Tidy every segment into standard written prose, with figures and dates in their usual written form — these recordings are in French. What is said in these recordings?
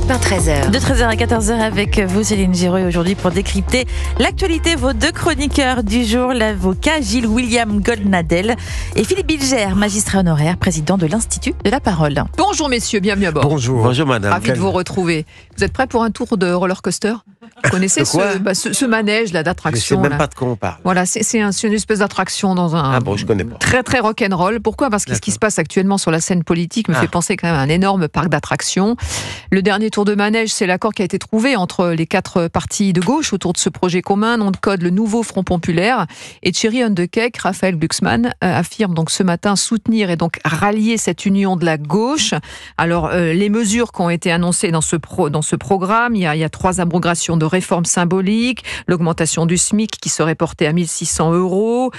Matin 13h. De 13h à 14h avec vous Céline Giraud aujourd'hui pour décrypter l'actualité. Vos deux chroniqueurs du jour, l'avocat Gilles William Goldnadel et Philippe Bilger, magistrat honoraire, président de l'Institut de la Parole. Bonjour messieurs, bienvenue à bord. Bonjour madame. Ravi de vous retrouver. Vous êtes prêts pour un tour de roller coaster? Vous connaissez ce manège là d'attraction? Je sais même pas de quoi on parle. Voilà, c'est une espèce d'attraction dans un je connais pas. très rock'n'roll. Pourquoi? Parce que ce qui se passe actuellement sur la scène politique me fait penser quand même à un énorme parc d'attractions. Le dernier tour de manège, c'est l'accord qui a été trouvé entre les 4 partis de gauche autour de ce projet commun, nom de code le Nouveau Front Populaire. Et Thierry Hohendequesque, Raphaël Glucksmann affirme donc ce matin soutenir et donc rallier cette union de la gauche. Alors les mesures qui ont été annoncées dans ce programme, il y a 3 abrogations de réformes symboliques, l'augmentation du SMIC qui serait portée à 1 600 €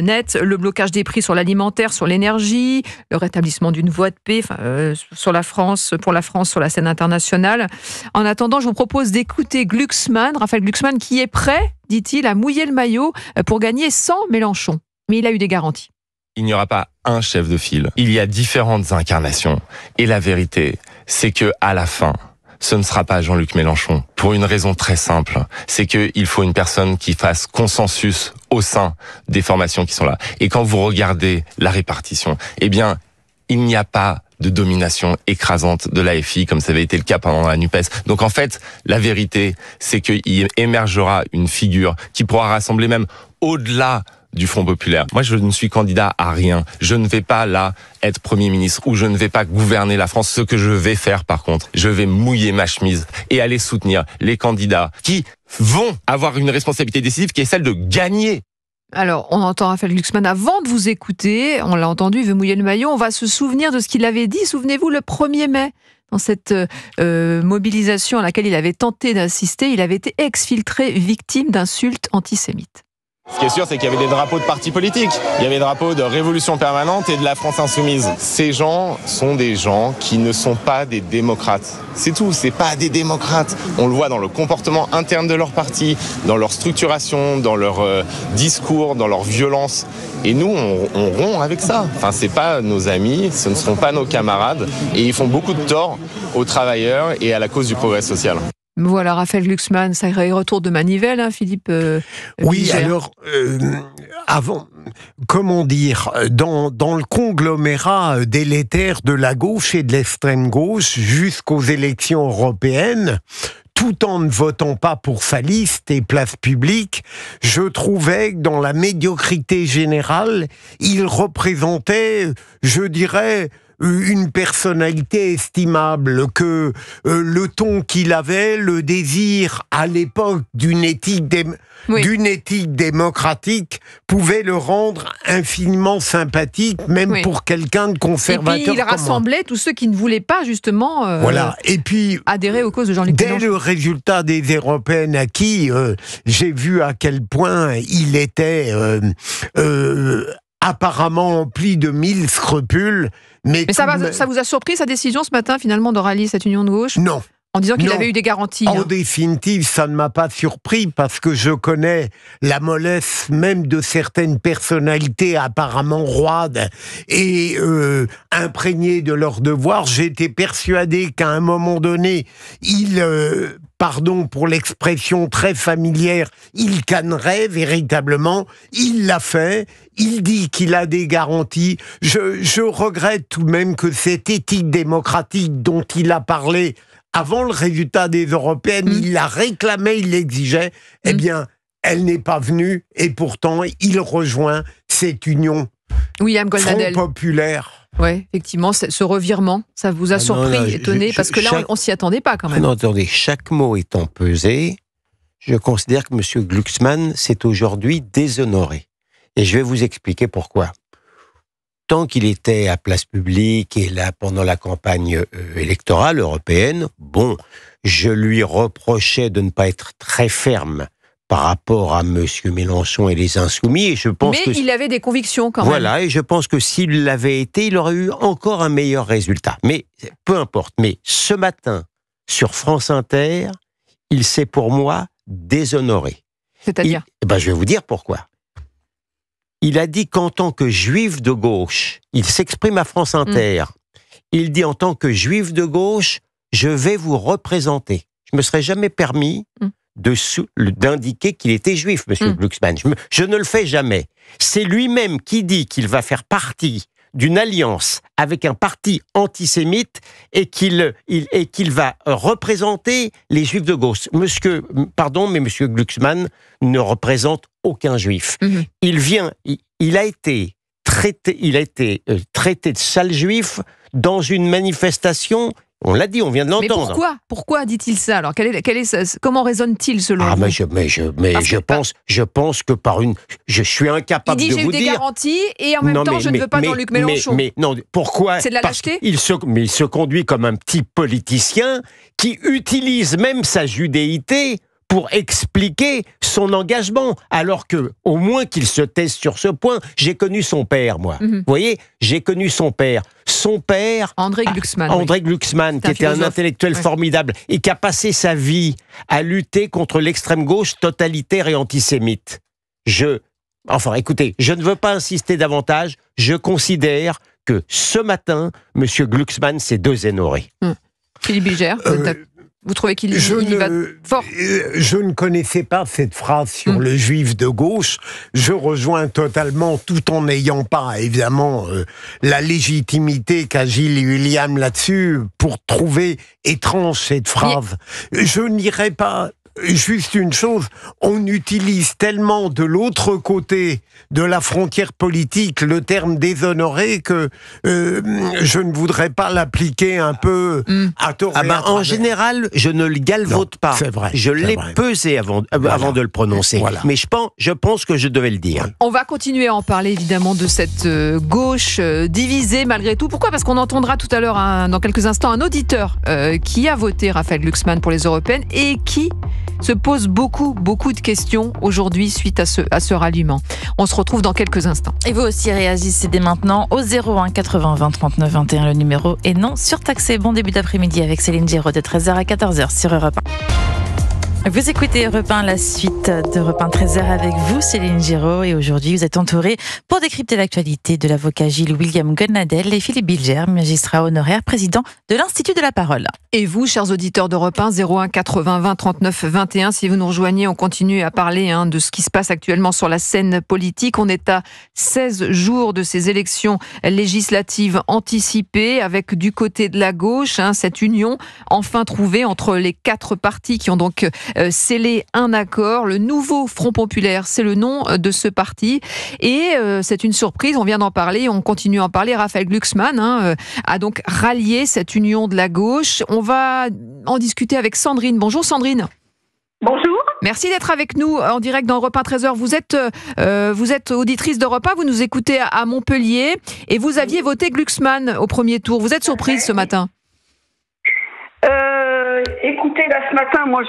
net, le blocage des prix sur l'alimentaire, sur l'énergie, le rétablissement d'une voie de paix pour la France sur la scène internationale. En attendant, je vous propose d'écouter Raphaël Glucksmann, qui est prêt, dit-il, à mouiller le maillot pour gagner sans Mélenchon. Mais il a eu des garanties. Il n'y aura pas un chef de file. Il y a différentes incarnations. Et la vérité, c'est que à la fin, ce ne sera pas Jean-Luc Mélenchon. Pour une raison très simple, c'est qu'il faut une personne qui fasse consensus au sein des formations qui sont là. Et quand vous regardez la répartition, eh bien, il n'y a pas de domination écrasante de l'AFI, comme ça avait été le cas pendant la NUPES. Donc en fait, la vérité, c'est qu'il émergera une figure qui pourra rassembler même au-delà du Front Populaire. Moi, je ne suis candidat à rien. Je ne vais pas là être Premier ministre ou je ne vais pas gouverner la France. Ce que je vais faire, par contre, je vais mouiller ma chemise et aller soutenir les candidats qui vont avoir une responsabilité décisive qui est celle de gagner. Alors, on entend Raphaël Glucksmann avant de vous écouter. On l'a entendu, il veut mouiller le maillot. On va se souvenir de ce qu'il avait dit. Souvenez-vous, le 1er mai, dans cette mobilisation à laquelle il avait tenté d'assister, il avait été exfiltré victime d'insultes antisémites. Ce qui est sûr, c'est qu'il y avait des drapeaux de partis politiques. Il y avait des drapeaux de Révolution permanente et de la France insoumise. Ces gens sont des gens qui ne sont pas des démocrates. C'est tout, c'est pas des démocrates. On le voit dans le comportement interne de leur parti, dans leur structuration, dans leur discours, dans leur violence. Et nous, on rompt avec ça. Enfin, c'est pas nos amis, ce ne seront pas nos camarades. Et ils font beaucoup de tort aux travailleurs et à la cause du progrès social. Voilà, Raphaël Glucksmann, sacré retour de manivelle, hein, Philippe Oui, Bilger. alors, avant, comment dire, dans le conglomérat délétère de la gauche et de l'extrême gauche jusqu'aux élections européennes, tout en ne votant pas pour sa liste et place publique, je trouvais que dans la médiocrité générale, il représentait, je dirais, une personnalité estimable, que le ton qu'il avait, le désir à l'époque d'une éthique démocratique pouvait le rendre infiniment sympathique, même pour quelqu'un de conservateur. Et puis il rassemblait tous ceux qui ne voulaient pas justement Et puis, adhérer aux causes de Jean-Luc Mélenchon. Dès le résultat des européennes acquis, j'ai vu à quel point il était apparemment empli de 1000 scrupules. Mais ça vous a surpris sa décision ce matin finalement de rallier cette union de gauche? Non. En disant qu'il avait eu des garanties. En définitive, ça ne m'a pas surpris parce que je connais la mollesse même de certaines personnalités apparemment roides et imprégnées de leurs devoirs. J'étais persuadé qu'à un moment donné, pardon pour l'expression très familière, il cannerait véritablement. Il l'a fait. Il dit qu'il a des garanties. Je regrette tout de même que cette éthique démocratique dont il a parlé avant le résultat des européennes, il la réclamait, il l'exigeait, eh bien, elle n'est pas venue et pourtant, il rejoint cette union William Goldnadel. Front Populaire. Oui, effectivement, ce revirement, ça vous a surpris, étonné, parce que là, on s'y attendait pas quand même. Non, attendez, chaque mot étant pesé, je considère que M. Glucksmann s'est aujourd'hui déshonoré. Et je vais vous expliquer pourquoi. Tant qu'il était à place publique et là pendant la campagne électorale européenne, je lui reprochais de ne pas être très ferme par rapport à M. Mélenchon et les Insoumis. Et je pense il avait des convictions quand même. Voilà, et je pense que s'il l'avait été, il aurait eu encore un meilleur résultat. Mais peu importe. Mais ce matin, sur France Inter, il s'est pour moi déshonoré. C'est-à-dire ? Je vais vous dire pourquoi. Il a dit qu'en tant que juif de gauche, il s'exprime à France Inter, il dit en tant que juif de gauche, je vais vous représenter. Je me serais jamais permis d'indiquer qu'il était juif, monsieur Glucksmann. Je ne le fais jamais. C'est lui-même qui dit qu'il va faire partie d'une alliance avec un parti antisémite et qu'il va représenter les juifs de gauche. Monsieur Glucksmann ne représente aucun juif. Il a été traité de sale juif dans une manifestation. On l'a dit, on vient de l'entendre. Mais pourquoi dit-il ça? Alors, comment raisonne-t-il selon vous? Je pense que je suis incapable de vous dire. Il dit j'ai eu des garanties et en même temps je ne veux pas Jean-Luc Mélenchon. Mais non, pourquoi? C'est de la lâcheté? Il se conduit comme un petit politicien qui utilise même sa judéité pour expliquer son engagement, alors que, au moins qu'il se taise sur ce point. J'ai connu son père, moi. Vous voyez, j'ai connu son père. Son père, André Glucksmann, qui était un intellectuel formidable et qui a passé sa vie à lutter contre l'extrême gauche totalitaire et antisémite. Enfin, écoutez, je ne veux pas insister davantage. Je considère que ce matin, M. Glucksmann s'est déshonoré. Philippe Bilger, vous trouvez qu'il y va fort? Je ne connaissais pas cette phrase sur le juif de gauche. Je rejoins totalement, tout en n'ayant pas, évidemment, la légitimité qu'a Gilles William là-dessus, pour trouver étrange cette phrase. Je n'irai pas... Juste une chose, on utilise tellement de l'autre côté de la frontière politique le terme déshonoré que je ne voudrais pas l'appliquer un peu à tort. En général, je ne le galvaude pas. C'est vrai. Je l'ai pesé avant de le prononcer. Voilà. Mais je pense que je devais le dire. On va continuer à en parler évidemment de cette gauche divisée malgré tout. Pourquoi? Parce qu'on entendra tout à l'heure, dans quelques instants, un auditeur qui a voté Raphaël Glucksmann pour les européennes et qui se pose beaucoup de questions aujourd'hui suite à ce ralliement. On se retrouve dans quelques instants. Et vous aussi réagissez dès maintenant au 01 80 20 39 21. Le numéro est non surtaxé. Bon début d'après-midi avec Céline Giraud de 13h à 14h sur Europe 1. Vous écoutez Europe 1, la suite d'Europe 1 13h avec vous, Céline Giraud. Et aujourd'hui, vous êtes entouré pour décrypter l'actualité de l'avocat Gilles William Goldnadel et Philippe Bilger, magistrat honoraire, président de l'Institut de la Parole. Et vous, chers auditeurs d'Europe 1, 01 80 20 39 21. Si vous nous rejoignez, on continue à parler de ce qui se passe actuellement sur la scène politique. On est à 16 jours de ces élections législatives anticipées avec du côté de la gauche, cette union enfin trouvée entre les 4 partis qui ont donc scellé un accord. Le nouveau Front Populaire, c'est le nom de ce parti. Et c'est une surprise, on vient d'en parler, on continue à en parler. Raphaël Glucksmann a donc rallié cette union de la gauche. On va en discuter avec Sandrine. Bonjour Sandrine. Bonjour. Merci d'être avec nous en direct dans Europe 1 13h. Vous êtes auditrice d'Europe 1, vous nous écoutez à Montpellier et vous aviez voté Glucksmann au premier tour. Vous êtes surprise ce matin? Écoutez, là ce matin, moi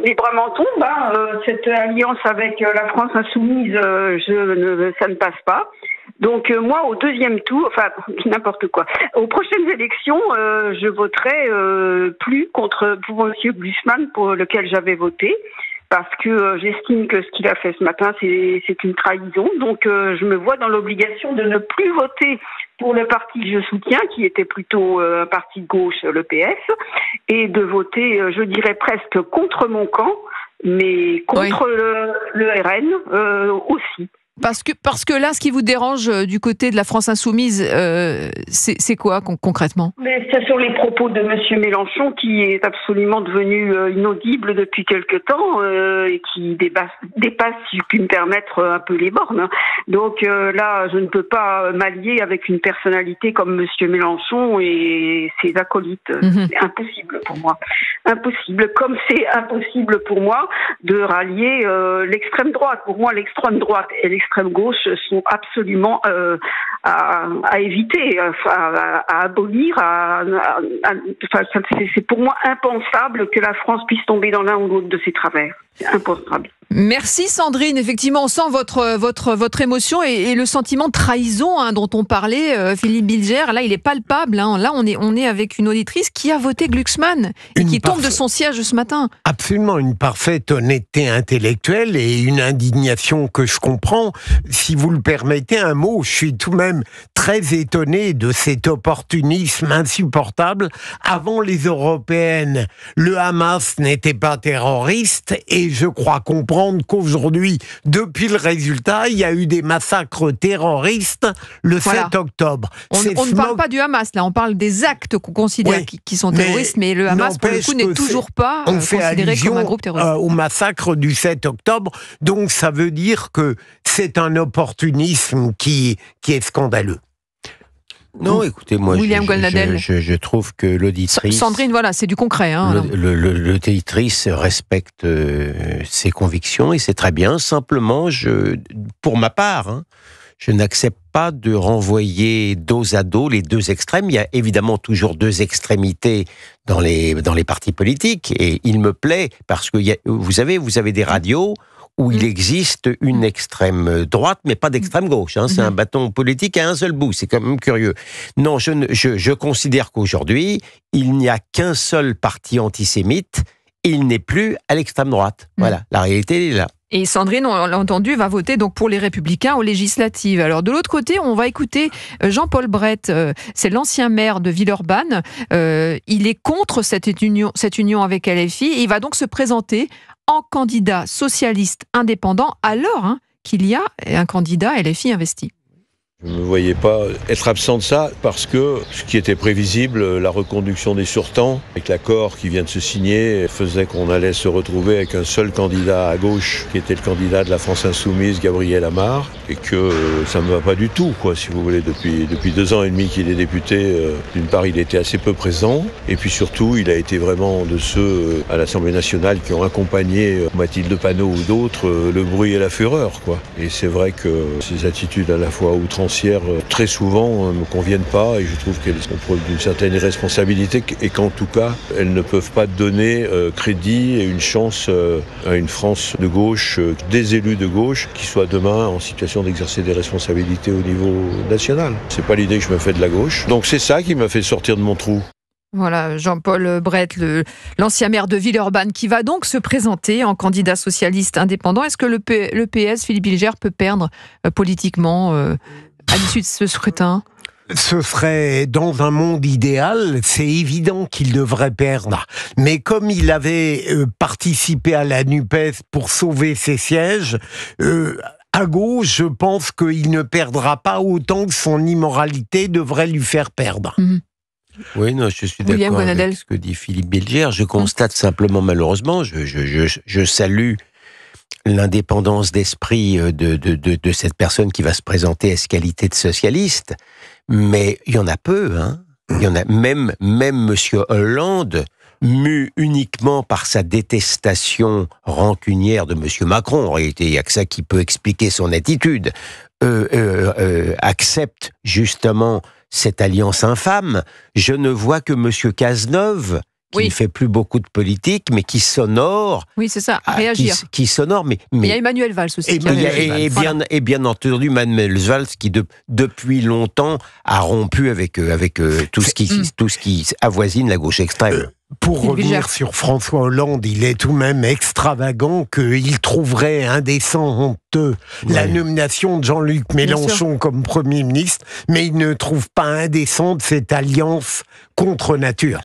librement tombe. Cette alliance avec la France insoumise, ça ne passe pas. Donc moi, au deuxième tour, enfin n'importe quoi. Aux prochaines élections, je voterai plus pour M. Glucksmann, pour lequel j'avais voté, parce que j'estime que ce qu'il a fait ce matin, c'est une trahison. Donc je me vois dans l'obligation de ne plus voter pour le parti que je soutiens, qui était plutôt un parti de gauche, le PS, et de voter, je dirais presque contre mon camp, mais contre le RN aussi. Parce que là, ce qui vous dérange du côté de la France insoumise, c'est quoi concrètement? Mais c'est sur les propos de M. Mélenchon, qui est absolument devenu inaudible depuis quelque temps et qui dépasse, si je puis me permettre, un peu les bornes. Donc là, je ne peux pas m'allier avec une personnalité comme M. Mélenchon et ses acolytes. C'est impossible pour moi. Impossible. Comme c'est impossible pour moi de rallier l'extrême droite. Pour moi, l'extrême droite et l'extrême gauche sont absolument à éviter, à abolir. C'est pour moi impensable que la France puisse tomber dans l'un ou l'autre de ses travers. C'est impensable. Merci Sandrine, effectivement on sent votre émotion et le sentiment de trahison dont on parlait, Philippe Bilger, là il est palpable, là on est avec une auditrice qui a voté Glucksmann et qui tombe de son siège ce matin. Absolument, une parfaite honnêteté intellectuelle et une indignation que je comprends. Si vous le permettez, un mot, je suis tout de même très étonné de cet opportunisme insupportable. Avant les européennes, le Hamas n'était pas terroriste et je crois comprendre qu'aujourd'hui, depuis le résultat, il y a eu des massacres terroristes le 7 octobre. On ne parle pas du Hamas, là, on parle des actes qu'on considère qui sont terroristes, mais le Hamas, pour le coup, n'est toujours pas considéré comme un groupe terroriste. Au massacre du 7 octobre, donc ça veut dire que c'est un opportunisme qui est scandaleux. Non, écoutez, moi, William Goldnadel. Je trouve que l'auditrice... Sandrine, voilà, c'est du concret. L'auditrice respecte ses convictions et c'est très bien. Simplement, pour ma part, je n'accepte pas de renvoyer dos à dos les deux extrêmes. Il y a évidemment toujours deux extrémités dans les partis politiques et il me plaît parce que vous avez des radios où il existe une extrême droite, mais pas d'extrême gauche. C'est un bâton politique à un seul bout. C'est quand même curieux. Non, je considère qu'aujourd'hui, il n'y a qu'un seul parti antisémite. Il n'est plus à l'extrême droite. Voilà, la réalité elle est là. Et Sandrine, on l'a entendu, va voter donc pour les Républicains aux législatives. Alors de l'autre côté, on va écouter Jean-Paul Brett, c'est l'ancien maire de Villeurbanne. Il est contre cette union avec LFI et il va donc se présenter en candidat socialiste indépendant alors qu'il y a un candidat LFI investi. Je ne me voyais pas être absent de ça parce que ce qui était prévisible, la reconduction des surtemps, avec l'accord qui vient de se signer, faisait qu'on allait se retrouver avec un seul candidat à gauche, qui était le candidat de la France Insoumise, Gabriel Amar, et que ça ne me va pas du tout, si vous voulez. Depuis 2 ans et demi qu'il est député, d'une part, il était assez peu présent, et puis surtout, il a été vraiment de ceux à l'Assemblée nationale qui ont accompagné Mathilde Panot ou d'autres, le bruit et la fureur, Et c'est vrai que ces attitudes à la fois outrancières, très souvent ne me conviennent pas et je trouve qu'elles sont preuve d'une certaine irresponsabilité et qu'en tout cas elles ne peuvent pas donner crédit et une chance à une France de gauche, des élus de gauche qui soient demain en situation d'exercer des responsabilités au niveau national. C'est pas l'idée que je me fais de la gauche. Donc c'est ça qui m'a fait sortir de mon trou. Voilà, Jean-Paul Brett, l'ancien maire de Villeurbanne, qui va donc se présenter en candidat socialiste indépendant. Est-ce que le PS, Philippe Bilger, peut perdre politiquement à l'issue de ce scrutin? Ce serait, dans un monde idéal, c'est évident qu'il devrait perdre. Mais comme il avait participé à la NUPES pour sauver ses sièges, à gauche, je pense qu'il ne perdra pas autant que son immoralité devrait lui faire perdre. Oui, non, je suis d'accord avec ce que dit Philippe Bilger. Je constate simplement, malheureusement, je salue l'indépendance d'esprit de cette personne qui va se présenter à ce qualité de socialiste, mais il y en a peu, Il y en a même Monsieur Hollande, mu uniquement par sa détestation rancunière de Monsieur Macron, en réalité, il n'y a que ça qui peut expliquer son attitude, accepte justement cette alliance infâme. Je ne vois que Monsieur Cazeneuve, qui ne fait plus beaucoup de politique, mais qui s'honore. Oui, c'est ça, réagir. Qui s'honore, mais... Il y a Emmanuel Valls aussi. Et bien entendu, Emmanuel Valls, qui depuis longtemps a rompu avec tout ce qui avoisine la gauche extrême. Pour revenir sur François Hollande, il est tout de même extravagant qu'il trouverait indécent, honteux la nomination de Jean-Luc Mélenchon comme Premier ministre, mais il ne trouve pas indécente cette alliance contre nature.